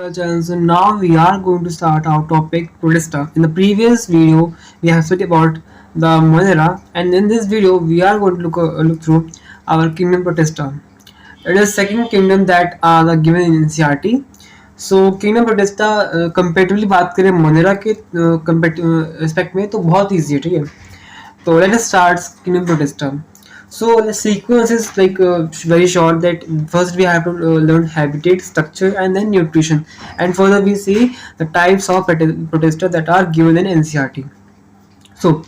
our channel. So now we are going to start our topic Protista. In the previous video, we have studied about the Monera, and in this video, we are going to look through our kingdom Protista. It is second kingdom that are given in NCERT. So kingdom Protista comparatively बात करें Monera के respect में तो बहुत easy है, ठीक है. So let us start kingdom Protista. So the sequence is like very short. That first we have to learn habitat, structure, and then nutrition, and further we see the types of protista that are given in NCERT. So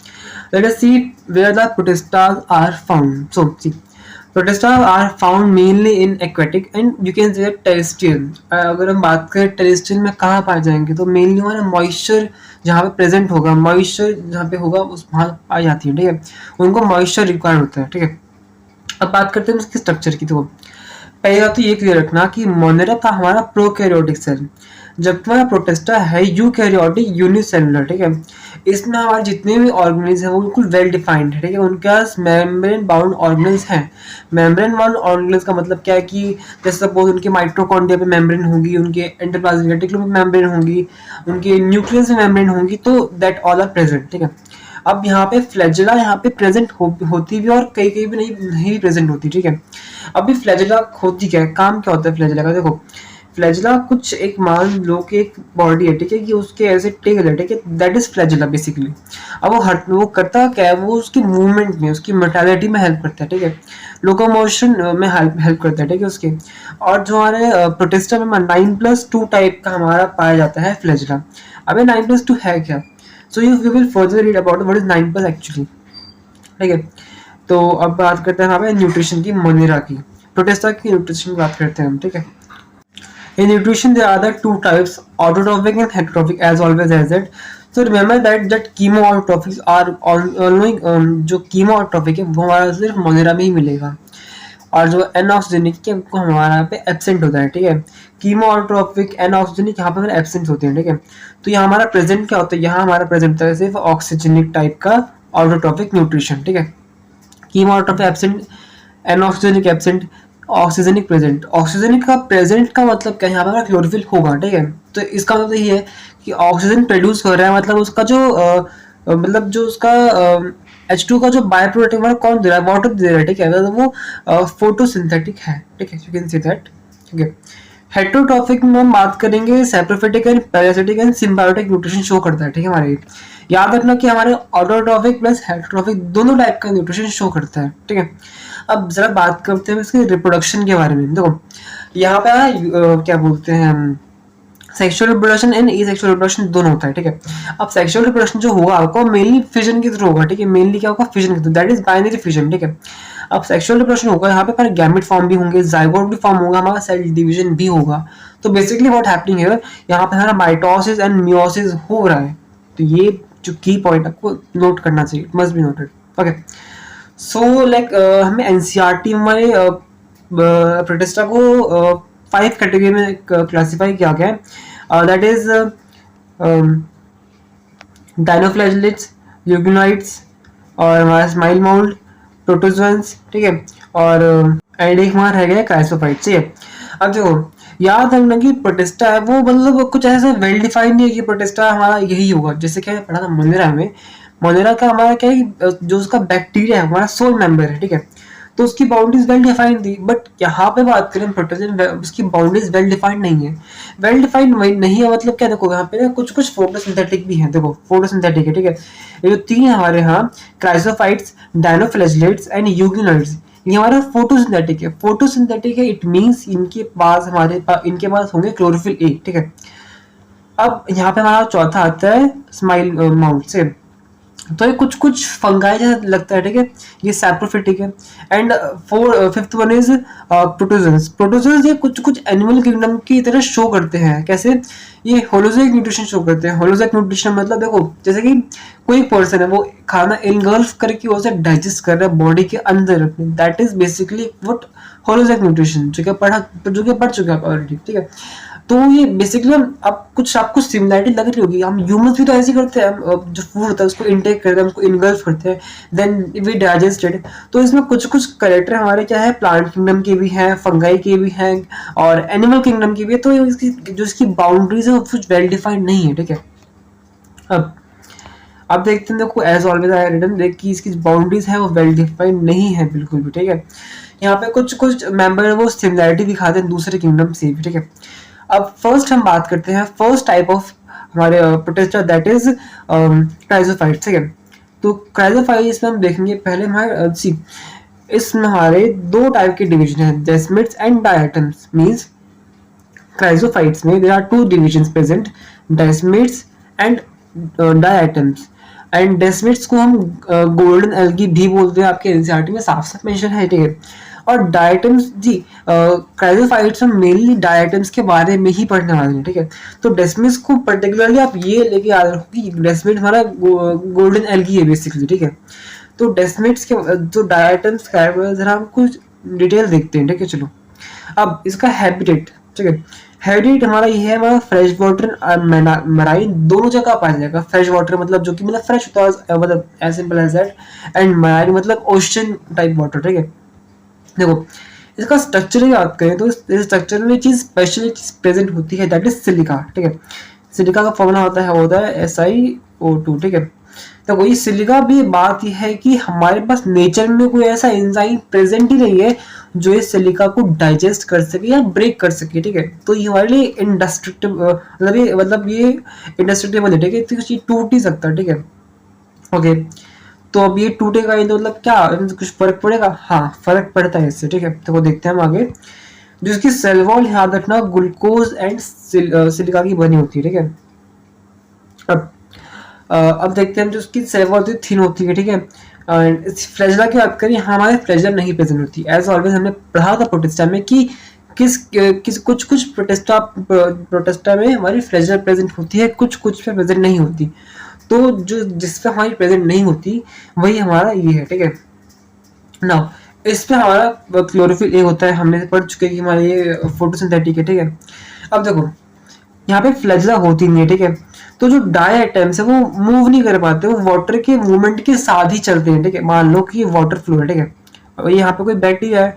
let us see where the protistas are found. So see, protistas are found mainly in aquatic and you can say terrestrial. अगर हम बात करें terrestrial में कहाँ पाए जाएंगे तो mainly हमारा moisture जहाँ पे प्रेजेंट होगा, मॉइस्चर जहाँ पे होगा उस वहाँ पाई जाती है, ठीक है. उनको मॉइस्चर रिक्वायर्ड होता है, ठीक है. अब बात करते हैं इसके स्ट्रक्चर की. तो पहली बात तो ये क्लियर रखना कि मोनेरा का हमारा प्रोकैरियोटिक सेल, जबकि हमारा प्रोटिस्टा है यूकैरियोटिक यूनिसेलुलर, ठीक है. इसमें हमारे जितने भी ऑर्गेनिल्स हैं वो बिल्कुल वेल डिफाइंड है, ठीक है. उनके पास मेम्ब्रेन बाउंड ऑर्गेनिल्स हैं. मेम्ब्रेन बाउंड ऑर्गेनिल्स का मतलब क्या है कि जैसे सपोज उनके माइटोकॉन्ड्रिया पे मेम्ब्रेन होगी, उनके एंडोप्लाज्मिक रेटिकुलम में मेम्ब्रेन होगी, उनके न्यूक्लियस में मेम्ब्रेन होगी, तो दैट ऑल आर प्रेजेंट, ठीक है. अब यहाँ पे फ्लैजेला यहाँ पे प्रेजेंट होती भी और कई कई भी नहीं प्रेजेंट होती, ठीक है. अभी फ्लैजेला होती क्या है, काम क्या होता है फ्लैजेला का. देखो फ्लैजेला कुछ एक मान लो कि एक बॉडी है, ठीक है, कि उसके ऐसे टेल है, ठीक है, दैट इज फ्लैजेला बेसिकली. अब वो करता क्या है, वो उसकी मूवमेंट में, उसकी मोटालिटी में हेल्प करता है, ठीक है, लोकोमोशन में हेल्प करता है, ठीक है, उसके. और जो हमारे प्रोटिस्टा में 9+2 टाइप का हमारा पाया जाता है फ्लैजेला. अब 9+2 है क्या, so you will further read about what is 9+ actually, ठीक है. तो अब बात करते हैं यहाँ पे न्यूट्रिशन की, मोनेरा की, प्रोटिस्टा की न्यूट्रिशन की बात करते हैं हम, ठीक है. In nutrition, there are the two types, autotrophic and heterotrophic, as always as it. So remember that chemoautotrophics are only जो chemoautotrophic है वो हमारा सिर्फ मोनेरा में ही मिलेगा, और जो एनऑक्सीजेनिक है वो हमारा यहाँ पे एब्सेंट होता है, ठीक है. कीमोऑटोट्रोपिक एनऑक्सीजेनिक यहाँ पे फिर एब्सेंट होते हैं, ठीक है. तो यहाँ हमारा प्रेजेंट क्या होता है, यहाँ हमारा प्रेजेंट होता है सिर्फ ऑक्सीजेनिक टाइप का ऑटोट्रोपिक न्यूट्रिशन, ठीक है. Chemoautotrophic absent, anoxygenic absent, oxygenic present. Oxygenic का प्रेजेंट का मतलब क्या है, यहाँ पर क्लोरोफिल होगा, ठीक है. तो इसका मतलब ये है कि ऑक्सीजन प्रोड्यूस कर रहा है, मतलब उसका जो मतलब जो उसका H2 का जो बाय प्रोडक्ट है कौन दे रहा है, वाटर दे रहा है, ठीक है. मतलब वो फोटोसिंथेटिक है, ठीक है, यू कैन सी दैट, ठीक है. हेटेरोट्रॉफिक में हम बात करेंगे saprophytic and parasitic and symbiotic nutrition show करता है, ठीक है. हमारे याद रखना कि हमारे ऑटोट्रॉफिक प्लस हेटेरोट्रॉफिक दोनों टाइप का न्यूट्रिशन शो करता है, ठीक है. अब जरा बात करते हैं इसके रिप्रोडक्शन के बारे में. देखो यहाँ पे क्या बोलते हैं हम, sexual reproduction and asexual reproduction दोनों होता है, ठीक है. अब सेक्सुअल रिप्रोडक्शन जो होगा आपको मेनली फिजन के थ्रू होगा, ठीक है. मेनली क्या होगा, फिजन के through, that is binary fission, ठीक है. अब सेक्सुअल रिप्रोडक्शन होगा, यहाँ पे हमारे गैमेट फॉर्म भी होंगे, जाइगोट भी फॉर्म होगा, हमारा सेल डिवीजन भी होगा. तो बेसिकली व्हाट हैपनिंग है, यहाँ पे हमारा माइटोसिस एंड मियोसिस हो रहा है. तो ये जो की पॉइंट आपको नोट करना चाहिए, it must be noted, okay. So like हमें एनसीईआरटी हमारे प्रोटिस्टा को 5 कैटेगरी में क्लासिफाई किया गया है. दैट इज डायनोफ्लैजेलेट्स, यूग्नोइड्स, और हमारा स्माइल माउल्ट, प्रोटोजोअन्स, ठीक है. और एंड एक हमारा रह गया क्राइसोफाइट्स, ठीक है. अब देखो याद रखना कि प्रोटिस्टा है वो मतलब कुछ ऐसा वेल डिफाइंड नहीं है कि प्रोटिस्टा हमारा यही होगा. जैसे क्या पढ़ा था मोनेरा में, मोनेरा का हमारा क्या है, जो उसका बैक्टीरिया है हमारा सोल मेंबर है, ठीक है. तो उसकी बाउंड्रीज वेल डिफाइंड थी, बट यहाँ पे बात करें प्रोटोजन, उसकी बाउंड्रीज वेल डिफाइंड नहीं है. वेल डिफाइंड नहीं है मतलब क्या, देखो यहाँ पे ना कुछ कुछ फोटोसिंथेटिक भी है. देखो फोटोसिंथेटिक है, ठीक है. ये जो 3 हमारे यहाँ क्राइसोफाइट्स, डायनोफ्लैजेलेट्स एंड यूग्नोइड्स, ये हमारा फोटोसिंथेटिक है. फोटोसिंथेटिक है इट मींस इनके पास होंगे क्लोरोफिल ए, ठीक है. अब यहाँ पे हमारा चौथा आता है स्माइल माउल्ट से. तो ये कुछ कुछ फंगाई जैसा लगता है, ठीक है, ये सैप्रोफिटिक है. And fifth one is protozoans. Protozoans ये कुछ कुछ एनिमल किंगडम की तरह शो करते हैं. कैसे, ये होलोजोइक न्यूट्रिशन शो करते हैं. होलोजोइक न्यूट्रिशन मतलब देखो जैसे कि कोई पर्सन है वो खाना इनगल्फ करके उसे डाइजेस्ट कर रहा है बॉडी के अंदर अपने, that is basically what holozoic nutrition, जो कि पढ़ चुके हैं आप ऑलरेडी, ठीक है. तो ये बेसिकली हम अब कुछ आपको सिमिलरिटी लग रही होगी, हम ह्यूमंस भी तो ऐसे ही करते हैं, हम जो फूड होता है उसको इनटेक करते हैं, उसको इनगल्फ करते हैं, देन वी डाइजेस्टेड। तो इसमें कुछ कुछ कैरेक्टर हमारे क्या है, प्लांट किंगडम के भी हैं, फंगाई के भी हैं और एनिमल किंगडम की भी है। तो इसकी जो इसकी बाउंड्रीज है वो कुछ वेल डिफाइंड नहीं है, ठीक है। अब देखते हैं, देखो एज ऑलवेज आई रिटन देख कि इसकी बाउंड्रीज है वो वेल डिफाइंड नहीं है बिल्कुल भी, ठीक है। यहाँ पे कुछ कुछ मेंबर वो सिमिलरिटी दिखाते हैं दूसरे किंगडम से भी, ठीक है। अब फर्स्ट हम बात करते हैं फर्स्ट टाइप ऑफ हमारे प्रोटेस्टर, दैट इज क्राइजोफाइट्स, ठीक है। तो क्राइजोफाइट्स में हम देखेंगे पहले हमारे सी इसमें हमारे दो टाइप के डिवीजन है, desmids and diatoms. Means chrysophytes में there are two divisions present, desmids and diatoms. And desmids को हम गोल्डन एल्गी भी बोलते हैं, आपके एनसीईआरटी में साफ साफ मेंशन है, ठीक है। और डायटम्स जी क्राइजोफाइट्स में मेनली डायटम्स के बारे में ही पढ़ने वाले हैं, ठीक है। तो डेस्मिड्स को पर्टिकुलरली आप ये लेके याद रखो कि डेस्मिड हमारा गोल्डन एल्गी है बेसिकली, ठीक है। तो डेस्मिड्स के जो डायटम्स का है जरा हम कुछ डिटेल देखते हैं, ठीक है। चलो अब इसका हैबिटेट, ठीक है। हैबिटेट हमारा ये है, हमारा फ्रेश वाटर मराइन दोनों जगह पाया जाएगा। फ्रेश वाटर मतलब जो कि मतलब फ्रेश होता है, मतलब as simple as that, and marine मतलब ओशन टाइप वाटर, ठीक है। देखो इसका स्ट्रक्चर की बात करें तो इस स्ट्रक्चर में चीज स्पेशली चीज प्रेजेंट होती है, दैट इज सिलिका, ठीक है। सिलिका का फॉर्मूला होता है SiO2, ठीक है। तो वही सिलिका भी बात यह है कि हमारे पास नेचर में कोई ऐसा एंजाइम प्रेजेंट ही नहीं है जो इस सिलिका को डाइजेस्ट कर सके या ब्रेक कर सके, ठीक है। तो ये हमारे लिए मतलब ये इंडस्ट्रक्टेबल है, ठीक है। तो ये टूट नहीं सकता, ठीक है। ओके, तो अब ये टूटेगा ये तो मतलब क्या कुछ फर्क पड़ेगा? हाँ फर्क पड़ता है इससे, ठीक है। तो वो देखते हैं हम आगे। जो इसकी सेल वॉल याद रखना ग्लूकोज एंड सिलिका की बनी होती है, ठीक है। अब देखते हैं जो उसकी सेल वॉल होती है थिन होती है, ठीक है। फ्लैजेला की बात करें, हमारे फ्लैजेला नहीं प्रेजेंट होती। एज ऑलवेज हमने पढ़ा था प्रोटेस्टा में कि किस कुछ कुछ प्रोटेस्टा में हमारी फ्लैजेला प्रेजेंट होती है, कुछ कुछ पे प्रेजेंट नहीं होती। तो जो जिस पे हमारी प्रेजेंट नहीं होती वही हमारा ये है, ठीक है। नाउ इस पे हमारा क्लोरोफिल ए होता है, हमने पढ़ चुके हैं कि हमारा ये फोटोसिंथेटिक है, ठीक है। अब देखो यहाँ पे फ्लैजेला होती नहीं है, ठीक है। तो जो डायटम्स है वो मूव नहीं कर पाते, वो वाटर के मूवमेंट के साथ ही चलते हैं, ठीक है। मान लो कि वाटर फ्लो है, ठीक है। और यहाँ पे कोई बैक्टीरिया है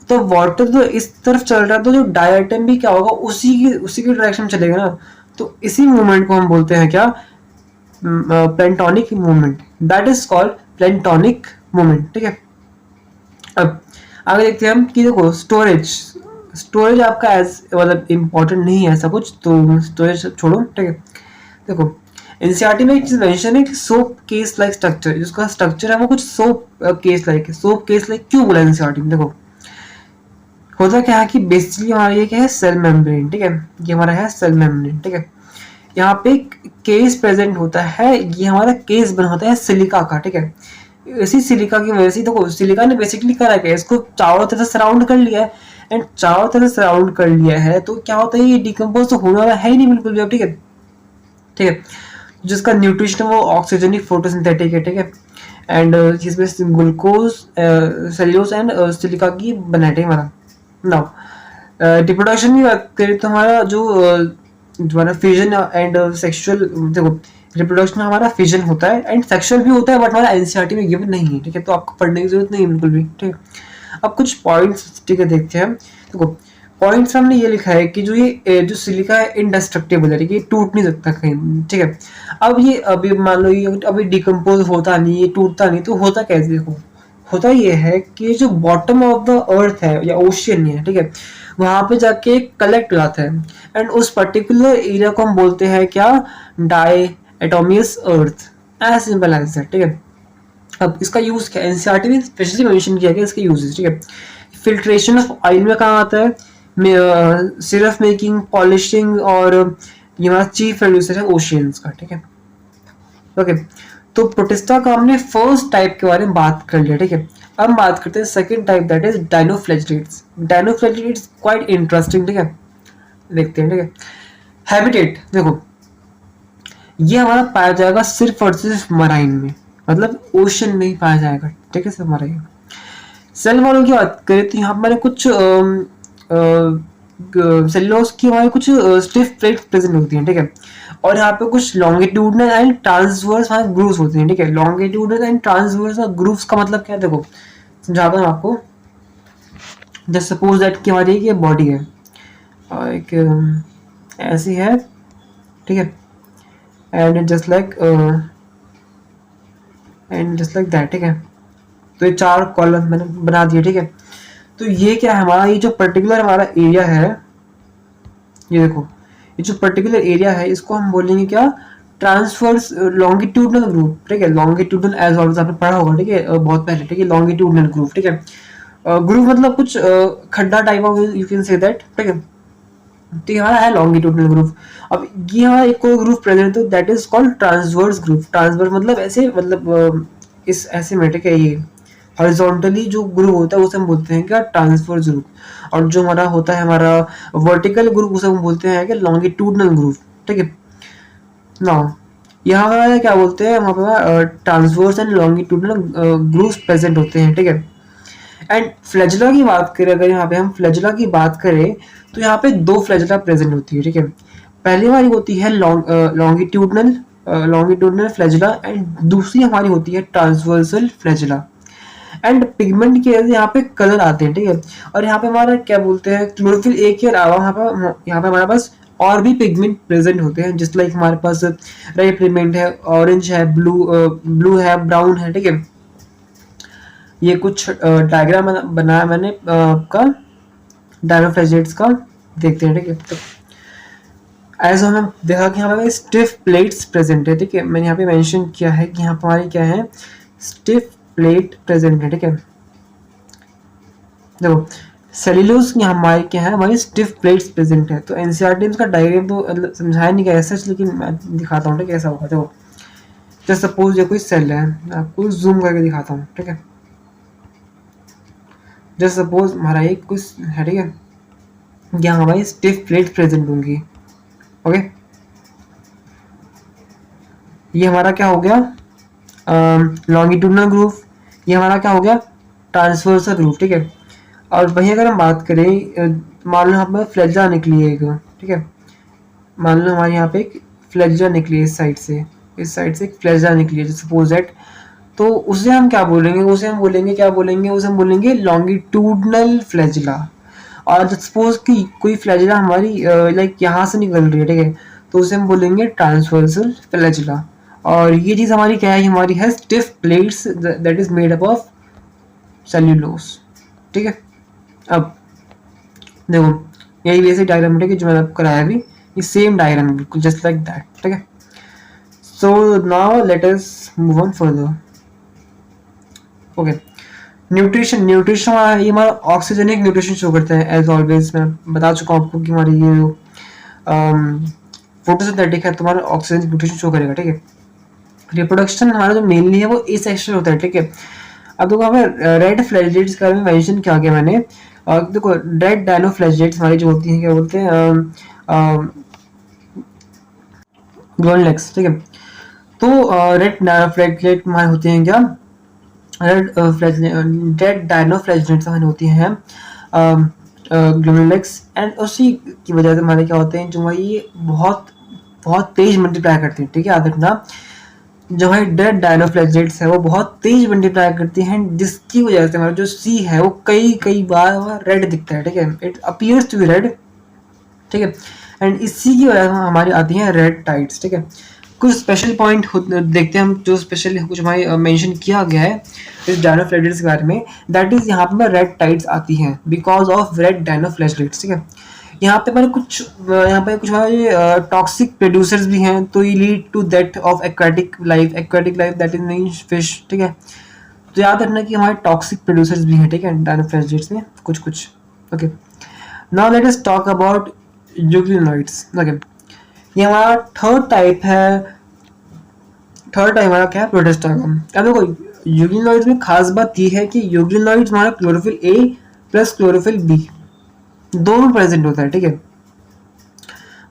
तो वाटर तो इस तरफ चल रहा है, तो जो डायटम भी क्या होगा उसी की डायरेक्शन में चलेगा ना। तो इसी मूवमेंट को हम बोलते हैं क्या, planktonic movement, that is called planktonic movement, ठीक है। अब आगे देखते हैं हम कि देखो स्टोरेज आपका एज मतलब इम्पोर्टेंट नहीं है ऐसा कुछ, तो स्टोरेज छोड़ो, ठीक है। देखो एनसीईआरटी में एक चीज मेंशन है कि सोप केस लाइक स्ट्रक्चर, जिसका स्ट्रक्चर है वो कुछ सोप केस लाइक है। सोप केस लाइक क्यों बोला एनसीईआरटी में? देखो होता क्या है कि बेसिकली हमारा ये क्या है, सेल मेम्ब्रेन, ठीक है। ये हमारा है सेल मेम्ब्रेन, ठीक है। यहाँ पे केस प्रेजेंट होता है, ये हमारा केस बना होता है सिलिका का, ठीक है। इसी सिलिका की वजह से देखो सिलिका ने बेसिकली करा क्या, इसको चारों तरफ से सराउंड कर लिया है, एंड चारों तरफ सराउंड कर लिया है तो क्या होता है, ये डिकम्पोज तो होने वाला है ही नहीं बिल्कुल भी, ठीक है, ठीक है। जिसका न्यूट्रिशन है वो ऑक्सीजनिक फोटोसिंथेटिक है, ठीक है। एंड जिसमें ग्लूकोज सेल्यूलोज एंड सिलिका की बनाते हैं हमारा। नाउ रिप्रोडक्शन की बात करें तो हमारा जो हमारा फिजन एंड सेक्सुअल, देखो रिप्रोडक्शन हमारा फिजन होता है एंड सेक्सुअल भी होता है, बट हमारा एनसीईआरटी में गिवन नहीं है, ठीक है। तो आपको पढ़ने की जरूरत नहीं है बिल्कुल भी, ठीक है। अब कुछ पॉइंट्स, ठीक है, देखते हैं। देखो पॉइंट्स हमने ये लिखा है कि जो सिलिका है इनडेस्ट्रक्टेबल है, ठीक है, टूट नहीं सकता कहीं, ठीक है। अब ये अभी मान लो ये अभी डिकम्पोज होता नहीं, ये टूटता नहीं, तो होता कैसे? देखो होता ये है कि जो बॉटम ऑफ द अर्थ है या ओशियन है, ठीक है, वहां पे जाके कलेक्ट हो जाता है, एंड उस पर्टिकुलर एरिया को हम बोलते हैं क्या, diatomaceous earth, as simple as that, ठीक है। अब इसका यूज क्या है, एनसीईआरटी में स्पेशली मेंशन किया गया इसके यूजेस, ठीक है। फिल्ट्रेशन ऑफ ऑयल में काम आता है, सिरप मेकिंग, पॉलिशिंग, और ये हमारा चीफ प्रोड्यूसर है ओशियंस का, ठीक है। ओके, तो प्रोटिस्टा का हमने फर्स्ट टाइप के बारे में बात कर लिया, ठीक है। अब बात करते हैं second type, that is dinoflagellates. Dinoflagellates quite interesting, ठीक है, देखते हैं, ठीक है। हैबिटेट देखो ये हमारा पाया जाएगा सिर्फ और सिर्फ मराइन में, मतलब ओशन में ही पाया जाएगा, ठीक है, सिर्फ मराइन। सेल वॉल की बात करें तो यहाँ हमारे कुछ सेल्यूलोज की हमारे कुछ स्टिफ प्लेट प्रेजेंट होती हैं, ठीक है, और यहाँ पे कुछ लॉन्गिट्यूडनल एंड ट्रांसवर्स हमारे ग्रूव्स होते हैं, ठीक है। लॉन्गिट्यूडनल एंड ट्रांसवर्स ग्रूव्स का मतलब क्या है, देखो समझाता हूँ आपको। जस्ट सपोज दैट कि हमारी ये बॉडी है और एक ऐसी है, ठीक है, एंड जस्ट लाइक दैट, ठीक है। तो ये 4 कॉलम मैंने बना दिए, ठीक है। तो ये क्या है, हमारा ये जो पर्टिकुलर हमारा एरिया है, ये देखो, ये जो पर्टिकुलर एरिया है इसको हम बोलेंगे क्या, ट्रांसफर्स लॉन्गिट्यूडनल ग्रुप, ठीक है। लॉन्गिट्यूडनल एज ऑलवेज आपने पढ़ा होगा, ठीक है, बहुत पहले, ठीक है। लॉन्गिट्यूडनल ग्रुप, ठीक है। ग्रुप मतलब कुछ खड्डा type of, you can say that, ठीक है। तो ये हमारा है लॉन्गिट्यूडनल ग्रुप। अब ये हमारा एक कोई ग्रुप प्रेजेंट है, that is called transverse group. Transverse मतलब ऐसे, मतलब इस ऐसे में, ठीक है, ये हॉरिजॉन्टली जो ग्रुप होता है उसे हम बोलते हैं क्या, ट्रांसवर्स ग्रुप। और जो हमारा होता है हमारा वर्टिकल ग्रुप, उसे हम बोलते हैं क्या, लॉन्गिट्यूडनल ग्रुप, ठीक है। नाउ यहाँ पे क्या बोलते हैं, वहाँ पे transverse and longitudinal groups present होते हैं, ठीक है। एंड फ्लैजिला की बात करें, अगर यहाँ पे हम फ्लैजिला की बात करें तो यहाँ पे 2 फ्लैजिला प्रेजेंट होती है, ठीक है। पहली वाली होती है लॉन्गिट्यूडनल फ्लैजिला एंड दूसरी हमारी होती है ट्रांसवर्सल फ्लैजिला। एंड पिगमेंट के यहाँ पे कलर आते हैं, ठीक है। और यहाँ पे हमारा क्या बोलते हैं, क्लोरोफिल ए के अलावा यहाँ पे हमारे पास और भी पिगमेंट प्रेजेंट होते हैं, जिस लाइक हमारे पास रेड पिगमेंट है, ऑरेंज है, ब्लू है, ब्राउन है, ठीक है। ये कुछ डायग्राम बनाया मैंने आपका डायनोफ्लैजेलेट्स का, देखते हैं, ठीक है। तो एज हमने देखा कि यहाँ पे स्टिफ प्लेट्स प्रेजेंट है, ठीक है। मैंने यहाँ पे मेंशन किया है कि यहाँ पर हमारी क्या है, स्टिफ प्लेट प्रेजेंट है, ठीक है। देखो सेल्यूलोज की हमारी क्या है, हमारी स्टिफ प्लेट्स प्रेजेंट है। तो एनसीईआरटी का डायग्राम तो समझाया नहीं गया सच, लेकिन मैं दिखाता हूँ, ठीक है, कैसा होगा। देखो जस्ट सपोज ये कोई सेल है, आपको जूम करके दिखाता हूँ, ठीक है। जस्ट सपोज हमारा एक कुछ है, ठीक है, यहाँ हमारी स्टिफ प्लेट प्रेजेंट होंगी, ओके। ये हमारा क्या हो गया, लॉन्गिट्यूडनल ग्रुप। ये हमारा क्या हो गया, ट्रांसवर्सल ग्रुप, ठीक है। और वहीं अगर हम बात करें, मान लो यहाँ पर फ्लैजिला निकली है एक, ठीक है। मान लो हमारे यहाँ पे एक फ्लैजिला निकली है, इस साइड से एक फ्लैजिला निकली है, सपोज दैट। तो उसे हम क्या बोलेंगे, उसे हम बोलेंगे लॉन्गिट्यूडनल फ्लैजिला। और सपोज कि कोई फ्लैजिला हमारी लाइक यहाँ से निकल रही है, ठीक है, तो उसे हम बोलेंगे ट्रांसवर्सल फ्लैजिला। और ये चीज़ हमारी क्या है, हमारी है stiff plates that is made up of cellulose, ठीक है। अब देखो यही वैसे डायग्राम है कि जो मैंने आपको कराया अभी, ये सेम डायग्राम है बिल्कुल, जस्ट लाइक दैट, ठीक है। So now let us move on further, okay. Nutrition ये हमारा ऑक्सीजनिक न्यूट्रिशन शो करता है। एज ऑलवेज मैं बता चुका हूँ आपको कि हमारी ये जो फोटोसिंथेटिक है, तुम्हारा ऑक्सीजन न्यूट्रिशन शो करेगा, ठीक है। रिप्रोडक्शन हमारा जो मेनली है वो एसेक्सुअल होता है, ठीक है। अब देखो हमें रेड फ्लैजिलेट्स के बारे में मेंशन किया गया मैंने। देखो रेड डायनोफ्लैजिलेट्स हमारी जो होती हैं, क्या बोलते हैं, ग्लोनलेक्स, ठीक है। तो रेड डायनोफ्लैजिलेट हमारे होते हैं क्या, रेड डायनोफ्लैजिलेट्स हमारे होती हैं ग्लोनलेक्स। एंड उसी की वजह से हमारे क्या होते हैं, जो हमारी ये बहुत बहुत तेज मल्टीप्लाई करती हैं, ठीक है, याद रखना। जो है डेड डायनोफ्लैजिलेट्स है वो बहुत तेज मल्टीप्लाई करती हैं, जिसकी वजह से हमारा जो सी है वो कई बार रेड दिखता है, ठीक है। It appears to be red, ठीक है। एंड इसी की वजह से हमारी आती हैं रेड टाइड्स, ठीक है। कुछ स्पेशल पॉइंट देखते हैं हम, जो स्पेशल कुछ हमारे मेंशन किया गया है इस डायनोफ्लैजिलेट्स के बारे में। दैट इज यहाँ पे रेड टाइड्स आती हैं बिकॉज ऑफ रेड डायनोफ्लैजिलेट्स, ठीक है। यहाँ पे कुछ हमारे टॉक्सिक प्रोड्यूसर्स भी हैं, तो ये lead to death of aquatic life that is mean fish, ठीक है। तो याद रखना कि हमारे टॉक्सिक प्रोड्यूसर्स भी हैं, ठीक है, डायनोफ्लैजिलेट्स में कुछ, okay. Now let us talk about euglenoids, okay. ये हमारा थर्ड टाइप हमारा क्या है, प्रोटिस्टा का। अब देखो यूग्लिनोइड्स में खास बात ये है कि यूग्लिनोइड्स हमारा chlorophyll A plus chlorophyll B दोनों प्रेजेंट होता है, ठीक है।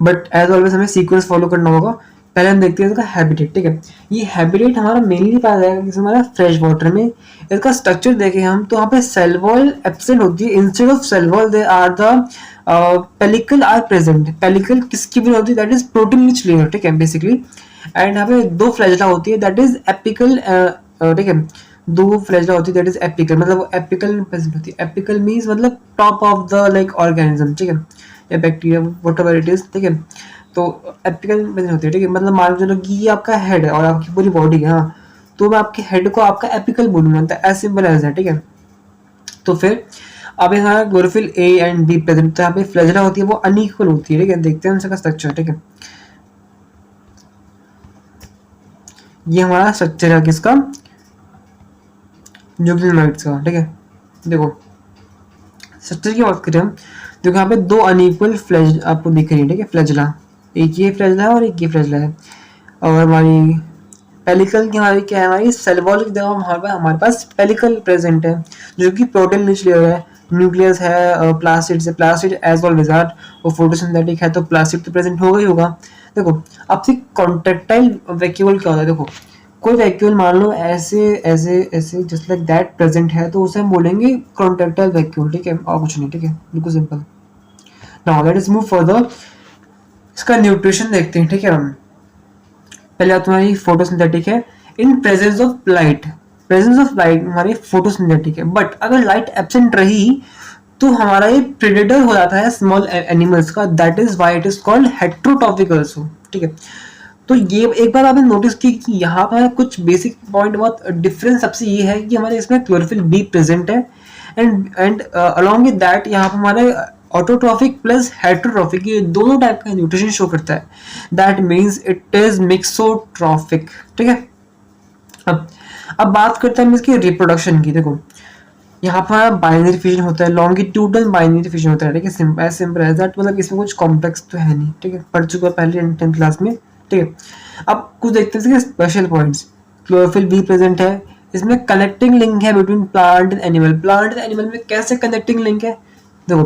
बट एज ऑलवेज हमें सीक्वेंस फॉलो करना होगा पहले हम देखते हैं इसका हैबिटेट। ठीक है, ये हैबिटेट हमारा मेनली पाया जाएगा किस हमारा फ्रेश वाटर में। इसका स्ट्रक्चर देखें हम तो यहाँ पे सेल वॉल एब्सेंट होती है, instead of cell wall they are the pellicle are present. Pellicle किसकी भी होती है, that is protein rich layer. ठीक है बेसिकली, एंड यहाँ पे दो फ्लैजला होती है दैट इज एपिकल। ठीक है, दो फ्लैजला होती है दैट इज एपिकल, मतलब एपिकल में प्रेजेंट होती है। एपिकल मीन्स मतलब top of the like organism. ठीक है, या bacteria what ever it is. ठीक है, तो एपिकल प्रेजेंट होती है। ठीक है, मतलब मान लो चलो कि ये आपका हेड है और आपकी पूरी बॉडी है, हाँ, तो मैं आपके हेड को आपका एपिकल बोलूंगा, एज सिंपल एज है। ठीक है, तो फिर अब यहाँ chlorophyll A and be present, तो यहाँ पे फ्लैजला होती है वो अनइक्वल होती है। ठीक है, देखते हैं उनका स्ट्रक्चर। ठीक है, ये हमारा स्ट्रक्चर है किसका, जुगलिनोइड्स का। ठीक है, देखो स्ट्रक्चर की बात करें हम, देखो यहाँ पे दो अनइक्वल फ्लैज आपको दिख रही है। ठीक है, फ्लैजला, एक ये फ्लैजला है और एक ये फ्लैजला है। और हमारी पेलिकल की हमारी क्या है, हमारी सेल वॉल की जगह हमारे पास पेलिकल प्रेजेंट है जो कि प्रोटीन रिच लेयर है। न्यूक्लियस है प्लास्टिड से, प्लास्टिड एज ऑलवेज आर, वो फोटोसिंथेटिक है तो प्लास्टिड तो प्रेजेंट होगा ही होगा। देखो अब से कॉन्ट्रेक्टाइल वैक्यूल क्या होता है, देखो कोई वैक्यूल मान लो ऐसे ऐसे ऐसे जस्ट लाइक दैट प्रेजेंट है तो उसे हम बोलेंगे कॉन्ट्रेक्टाइल वैक्यूल। ठीक है, और कुछ नहीं। ठीक है, बिल्कुल simple. Now let us move further, इसका न्यूट्रिशन देखते हैं। ठीक है, हम पहले तुम्हारी फोटोसिंथेटिक है, in presence of light. Presence of light हमारी फोटोसिंथेटिक है, बट अगर लाइट एब्सेंट रही तो हमारा ये प्रेडेटर हो जाता है स्मॉल एनिमल्स का, that is why it is called heterotrophic also. ठीक है, तो ये एक बार आपने नोटिस की कि यहाँ पर कुछ बेसिक पॉइंट बहुत डिफरेंस सबसे ये है कि हमारे इसमें क्लोरोफिल बी प्रेजेंट है, एंड अलॉन्ग विद दैट यहाँ पर हमारे ऑटोट्रॉफिक प्लस हेट्रोट्रॉफिक ये दोनों टाइप का न्यूट्रिशन शो करता है, that means it is mixotrophic. ठीक है, अब बात करते हैं हम इसकी रिप्रोडक्शन की। देखो यहाँ पर बाइनरी फिजन होता है, लॉन्गिट्यूडल बाइनरी फिजन होता है। ठीक है, सिंपल एज दैट, मतलब इसमें कुछ कॉम्प्लेक्स तो है नहीं। ठीक है, पढ़ चुका पहले 10th क्लास में। ठीक है, अब कुछ देखते हैं special points. Chlorophyll be present है, इसमें कनेक्टिंग लिंक है between plant and animal. Plant and animal में कैसे कनेक्टिंग लिंक है, देखो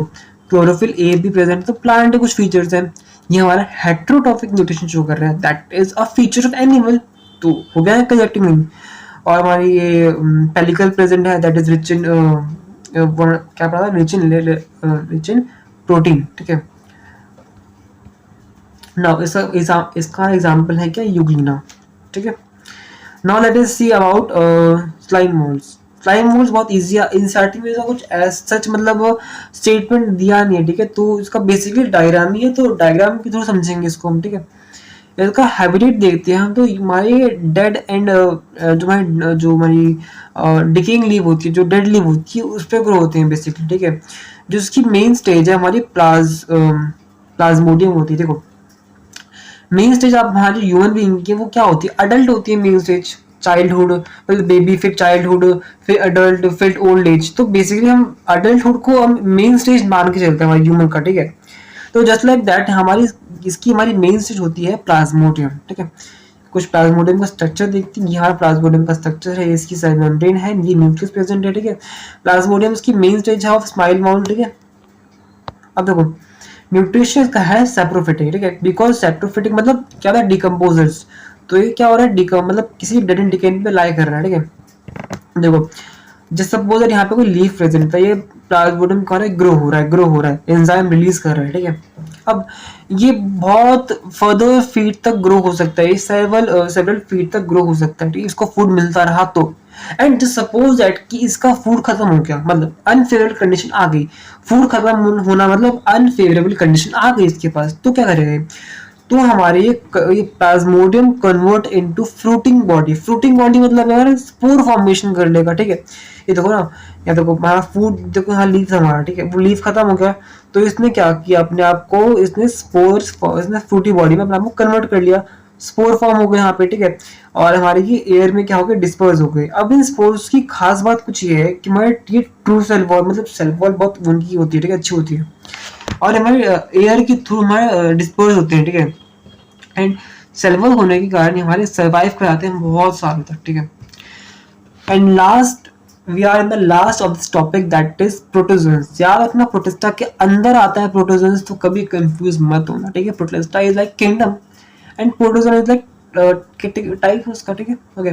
क्लोरोफिल ए भी प्रेजेंट, तो प्लांट के कुछ फीचर्स हैं। ये हमारा हेट्रोट्रॉफिक न्यूट्रिशन शो कर रहा है, that is a feature of animal, तो हो गया है कनेक्टिंग लिंक। और हमारी ये पेलिकल प्रेजेंट है, दैट इज रिच इन क्या पढ़ा था, रिच इन प्रोटीन। ठीक है, नाउ इसका एग्जांपल है क्या, यूग्लिना। ठीक है, now let us see about slime moulds. Slime moulds बहुत इजी है, इंसर्टिंग में कुछ सच मतलब स्टेटमेंट दिया नहीं है। ठीक है, तो इसका बेसिकली डायग्राम ही है, तो डायग्राम के थ्रू समझेंगे इसको हम। ठीक है, इसका हैबिटेट देखते हैं हम, तो हमारे डेड एंड जो हमारी डिकेइंग लीव होती है, जो डेड लीव होती है उस पर ग्रो होते हैं बेसिकली। ठीक है, जो उसकी मेन स्टेज है हमारी प्लाज्मोडियम होती है। देखो मेन स्टेज आप हमारी ह्यूमन बीइंग की वो क्या होती है, अडल्ट होती है मेन स्टेज, चाइल्डहुड, मतलब बेबी, फिर चाइल्डहुड, फिर अडल्ट, फिर ओल्ड एज। तो बेसिकली हम अडल्टहुड को हम मेन स्टेज मान के चलते हैं हमारे ह्यूमन का। ठीक है, तो जस्ट लाइक दैट हमारी मेन स्टेज होती है प्लाज्मोडियम। ठीक है, कुछ प्लाज्मोडियम का स्ट्रक्चर देखते हैं। यहाँ प्लाज्मोडियम का स्ट्रक्चर है, इसकी सेल मेम्ब्रेन है, ये न्यूक्लियस प्रेजेंट है। ठीक है, प्लाज्मोडियम इसकी मेन स्टेज है ऑफ स्माइल माउंट। ठीक है, अब देखो न्यूट्रिशन का है सेप्रोफिटिक। ठीक है, बिकॉज सेप्रोफिटिक मतलब क्या था, डिकम्पोजर्स। तो ये क्या हो रहा है, मतलब किसी डेड एंड डिकेन पे लाई कर रहा है। ठीक है, देखो जस्ट सपोज यहाँ पे कोई लीफ प्रेजेंट था, ये प्लाज्मोडियम क्या हो रहा है, ग्रो हो रहा है, एंजाइम रिलीज कर रहा है। ठीक है, अब ये बहुत फर्दर फीट तक ग्रो हो सकता है, सेवरल फीट तक ग्रो हो सकता है। ठीक है, इसको फूड मिलता रहा तो, एंड जस्ट सपोज दैट कि इसका फूड खत्म हो गया, मतलब अनफेवरेबल कंडीशन आ गई, फूड खत्म होना मतलब अनफेवरेबल कंडीशन आ गई इसके पास, तो क्या करेगा, तो हमारे ये Plasmodium convert into fruiting body. Fruiting body मतलब यार स्पोर फॉर्मेशन कर लेगा। ठीक है, ये देखो ना, या देखो हमारा फूड, देखो यहाँ लीफ हमारा, ठीक है, वो लीफ खत्म हो गया तो इसने क्या किया, अपने आप को इसने इसने फ्रूटी बॉडी में अपने आप को कन्वर्ट कर लिया, स्पोर फॉर्म हो गए यहाँ पे। ठीक है, और हमारी की एयर में क्या हो गया, डिस्पर्स हो गए। अब इन स्पोर्स की खास बात कुछ ये है कि हमारे ये ट्रू सेल वॉल, मतलब सेल वॉल बहुत उनकी होती है, ठीक है, अच्छी होती है, और हमारे एयर के थ्रू हमारे डिस्पर्स होते हैं। ठीक है, एंड सेल वॉल होने के कारण हमारे सर्वाइव कराते हैं बहुत सालों तक। ठीक है, and last we are in the last of this topic, that is protozoans. याद रखना प्रोटिस्टा के अंदर आता है प्रोटोजोन्स, तो कभी कंफ्यूज मत होना। ठीक है, protista is like kingdom and protozoa is like type उसका, ठीक है. ओके,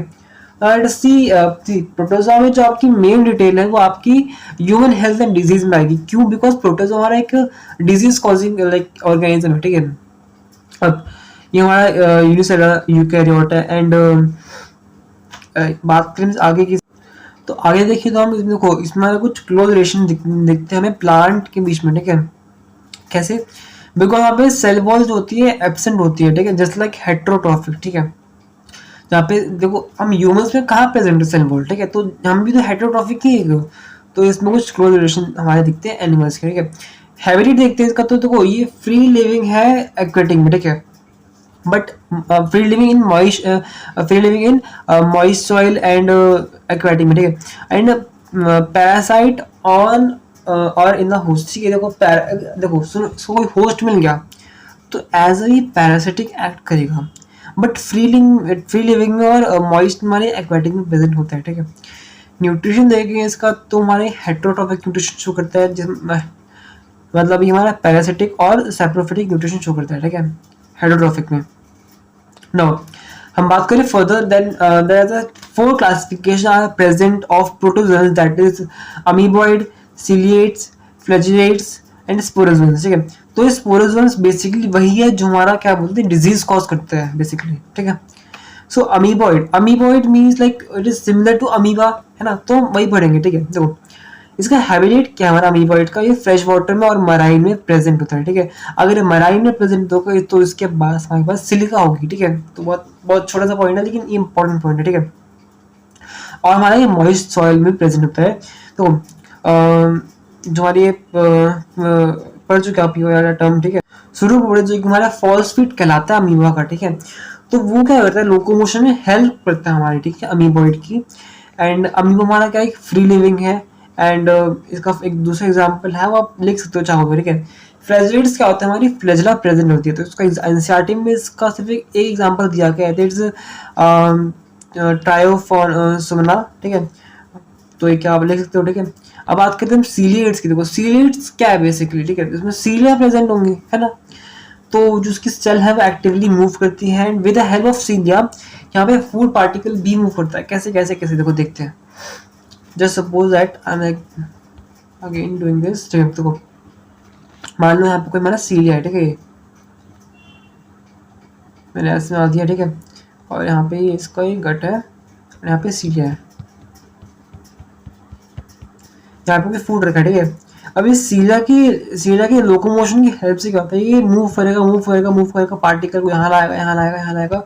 प्रोटोजोआ में जो आपकी मेन डिटेल है वो आपकी ह्यूमन हेल्थ एंड डिजीज में आएगी. क्यों? बिकॉज प्रोटोजोआ हमारा एक डिजीज कॉजिंग लाइक ऑर्गेनिज्म है, ठीक है. अब ये हमारा यूनिसेलुलर यूकैरियोट है. एंड बात करें आगे की, तो आगे देखिए तो हम इसमें देखो इसमें कुछ क्लोज रिलेशन दिखते हैं हमें प्लांट के बीच में, ठीक है. कैसे? बिकॉज यहाँ पे सेल वॉल जो होती है एब्सेंट होती है, ठीक है, जस्ट लाइक हेट्रोट्रॉफिक, ठीक है. जहाँ पे देखो हम ह्यूमंस में कहाँ प्रेजेंट है सेल वॉल, ठीक है, तो हम भी तो हेट्रोट्रॉफिक ही है. तो इसमें कुछ क्लोज रिलेशन हमारे दिखते हैं एनिमल्स के, ठीक है. हैबिटेट देखते हैं इसका, तो देखो ये फ्री लिविंग है एक्वेटिक में, ठीक है, but free living in moist soil and aquatic में, ठीक है. एंड पैरासाइट ऑन और इन द होस्ट, ठीक है. देखो सुनो, कोई होस्ट मिल गया तो एज अ पैरासिटिक एक्ट करेगा, बट फ्री लिविंग में और मॉइस्ट हमारे एक्वेटिक में प्रेजेंट होता है, ठीक है. न्यूट्रिशन देखेंगे इसका तो हमारे हेट्रोट्रॉफिक न्यूट्रिशन शो करता है, मतलब ये हमारा पैरासिटिक और सैप्रोफिटिक न्यूट्रिशन शो करता है, ठीक है, हेट्रोट्रॉफिक में. नाउ हम बात करें further, then there are 4 classification are present of protozoans, that is amoeboid, ciliates, flagellates and sporozoans, ठीक है. तो ये स्पोरोजोअन्स बेसिकली वही है जो हमारा क्या बोलते हैं डिजीज कॉज करते हैं बेसिकली, ठीक है. So amoeboid means like it is similar to amoeba, है ना, तो वही पढ़ेंगे, ठीक है. देखो इसका हैबिटेट क्या है हमारा अमीबॉइड का, ये फ्रेश वाटर में और मराइन में प्रेजेंट होता है, ठीक है. अगर मराइन में प्रेजेंट होगा तो इसके बाद हमारे पास सिलिका होगी, ठीक है. तो बहुत बहुत छोटा सा पॉइंट है लेकिन ये इंपॉर्टेंट पॉइंट है, ठीक है. और हमारा ये मॉइस्ट सॉइल में प्रेजेंट होता है. तो जो हमारी ये पढ़ चुके आप ये टर्म, ठीक है, सुडोपोड जो हमारा फॉल्स फीट कहलाता है अमीबा का, ठीक है. तो वो क्या करता है लोकोमोशन में हेल्प करता है हमारी, ठीक है, अमीबॉइड की. एंड अमीबा हमारा क्या एक फ्री लिविंग है. एंड इसका एक दूसरा एग्जांपल है वो आप लिख सकते हो चाहो, ठीक है. फ्लैजिलेट्स क्या होता है हमारी फ्लैजिला प्रेजेंट होती है, तो इसका एनसीईआरटी में इसका सिर्फ एक एग्जांपल दिया गया है, दैट्स ट्रायोफोसोमना, ठीक है. तो ये क्या आप लिख सकते हो, ठीक है. अब बात करते हैं हम सीलिएट्स की. देखो सीलिएट्स क्या है बेसिकली, ठीक है, इसमें सीलिया प्रेजेंट होंगी, है ना. तो जो उसकी सेल है वो एक्टिवली मूव करती है and with the help of सीलिया यहाँ पे फूड पार्टिकल भी मूव करता है. कैसे कैसे कैसे देखो देखते हैं. Just suppose that I am again doing this, ठीक है. देखो मान लो यहाँ पे कोई हमारा सीलिया है, ठीक है, मैंने ऐसे बना दिया, ठीक है. और यहाँ पे इसका एक गट है और यहाँ पे सीलिया है, यहाँ पे फूड रखा है, ठीक है. अब इस सीलिया की लोकोमोशन की हेल्प से क्या होता है, ये मूव करेगा पार्टिकल को यहाँ लाएगा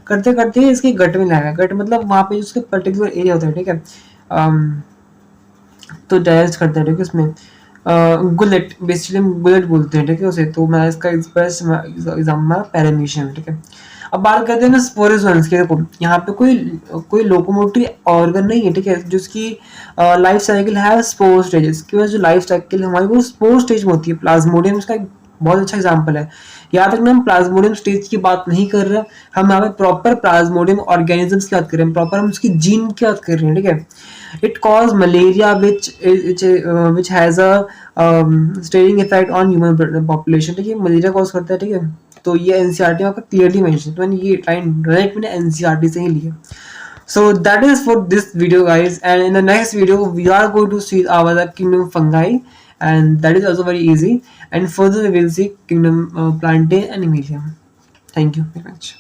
करते करते इसके गट में लाएगा. गट मतलब वहाँ पे उसके पर्टिकुलर एरिया होता है, ठीक है. तो डाइजेस्ट करते हैं, ठीक है. इसमें गुलेट बेसिकली हम गुलेट बोलते हैं, ठीक है उसे. तो मैं इसका एग्जाम्पल पैरामीशियम, ठीक है. अब बात करते हैं स्पोरोजोअन्स की. देखो यहाँ पे कोई लोकोमोटरी ऑर्गन नहीं है, ठीक है, जिसकी लाइफ साइकिल है स्पोर स्टेजेस की वजह जो लाइफ साइकिल हमारी वो स्पोर स्टेज में होती है. प्लाज्मोडियम इसका एक बहुत अच्छा एग्जांपल है. याद रखना हम प्लाज्मोडियम स्टेज की बात नहीं कर रहे, हम यहाँ पे प्रॉपर प्लाज्मोडियम ऑर्गेनिजम्स की बात कर रहे हैं, प्रॉपर हम उसकी जीन की बात कर रहे हैं, ठीक है. It cause malaria which has a steering effect on human population, ठीक है, मलेरिया कॉज करता है, ठीक है. तो ये एनसीईआरटी में आपका क्लियरली मेंशन, तो मैंने ये लाइन डायरेक्ट मैंने एनसीईआरटी से ही लिया. So that is for this video guys, and in the next video we are going to see our kingdom fungi, and that is also very easy, and further we will see kingdom plantae and Emilium. Thank you very much.